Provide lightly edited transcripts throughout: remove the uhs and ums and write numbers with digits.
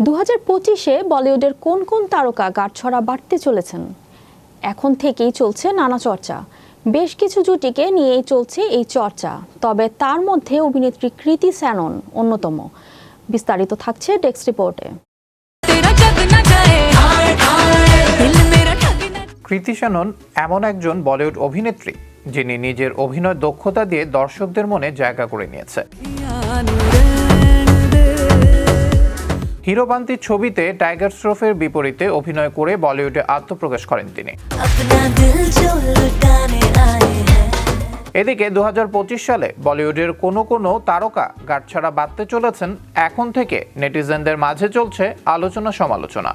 2025-এ বলিউডের কোন কোন তারকা গাঁটছড়া বাড়তে চলেছেন? এখন থেকেই চলছে নানা চর্চা। বেশ কিছু জুটিকে নিয়েই চলছে এই চর্চা, তবে তার মধ্যে অভিনেত্রী কৃতি শ্যানন অন্যতম। বিস্তারিত থাকছে ডেস্ক রিপোর্টে। কৃতি শ্যানন এমন একজন বলিউড অভিনেত্রী যিনি নিজের অভিনয় দক্ষতা দিয়ে দর্শকদের মনে জায়গা করে নিয়েছে। হিরোবান্তি ছবিতে টাইগার শ্রফের বিপরীতে অভিনয় করে বলিউডে আত্মপ্রকাশ করেন তিনি। এদিকে 2025 সালে বলিউডের কোনো তারকা গাঁটছড়া বাঁধতে চলেছেন। এখন থেকে নেটিজেনদের মাঝে চলছে আলোচনা সমালোচনা।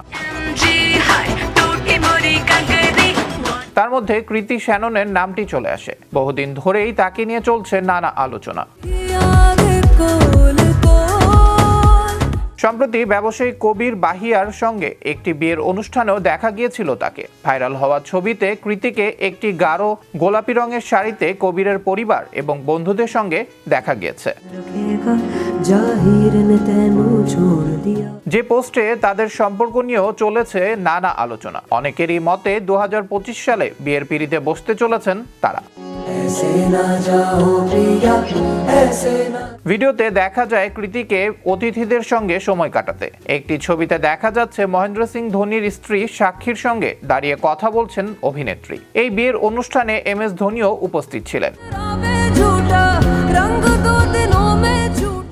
তার মধ্যে কৃতি শ্যাননের নামটি চলে আসে। বহুদিন ধরেই তাকে নিয়ে চলছে নানা আলোচনা। সম্প্রতি ব্যবসায়ী কবির বাহিয়ার সঙ্গে একটি বিয়ের অনুষ্ঠানেও দেখা গিয়েছিল তাকে। ভাইরাল হওয়া ছবিতে কৃতিকে একটি গাঢ় গোলাপি রঙের শাড়িতে কবিরের পরিবার এবং বন্ধুদের সঙ্গে দেখা গিয়েছে। যে পোস্টে তাদের সম্পর্ক নিয়েও চলেছে নানা আলোচনা। অনেকেরই মতে 2025 সালে বিয়ের পিঁড়িতে বসতে চলেছেন তারা। ভিডিওতে দেখা যায় কৃতিকে অতিথিদের সঙ্গে সময় কাটাতে। একটি ছবিতে দেখা যাচ্ছে মহেন্দ্র সিং ধোনির স্ত্রী সাক্ষীর সঙ্গে দাঁড়িয়ে কথা বলছেন অভিনেত্রী। এই বিয়ের অনুষ্ঠানে MS ধোনিও উপস্থিত ছিলেন।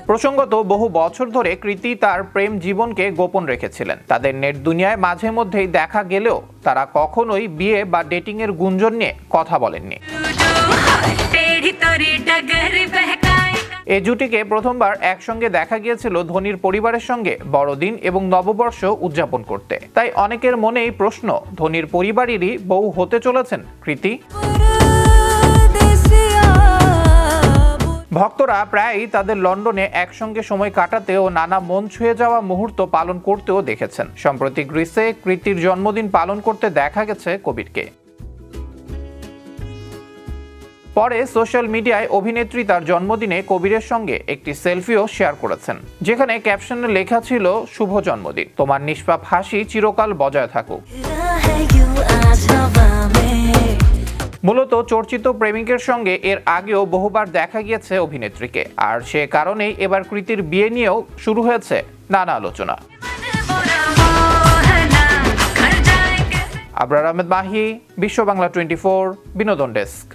প্রসঙ্গত, বহু বছর ধরে কৃতি তার প্রেম জীবনকে গোপন রেখেছিলেন। তাদের নেট দুনিয়ায় মাঝে মধ্যেই দেখা গেলেও তারা কখনোই বিয়ে বা ডেটিং এর গুঞ্জন নিয়ে কথা বলেননি। এই জুটিকে প্রথমবার একসঙ্গে দেখা গিয়েছিল ধোনির পরিবারের সঙ্গে বড়দিন এবং নববর্ষ উদযাপন করতে। তাই অনেকের মনেই প্রশ্ন, ধোনির পরিবারেরই বউ হতে চলেছেন কৃতি। ভক্তরা প্রায়ই তাদের লন্ডনে একসঙ্গে সময় কাটাতে ও নানা মন ছুঁয়ে যাওয়া মুহূর্ত পালন করতেও দেখেছেন। সম্প্রতি গ্রিসে কৃতির জন্মদিন পালন করতে দেখা গেছে কবিরকে। পরে সোশ্যাল মিডিয়ায় অভিনেত্রী তার জন্মদিনে কবিরের সঙ্গে একটি সেলফিও শেয়ার করেছেন, যেখানে ক্যাপশনে লেখা ছিল, শুভ জন্মদিন, তোমার নিষ্পাপ হাসি চিরকাল বজায় থাকুক। মূলত চর্চিত প্রেমিকের সঙ্গে এর আগেও বহুবার দেখা গিয়েছে অভিনেত্রীকে, আর সে কারণেই এবার কৃতির বিয়ে নিয়েও শুরু হয়েছে নানা আলোচনা। আবরার আহমেদ মাহি, বিশ্ব বাংলা 24, বিনোদন ডেস্ক।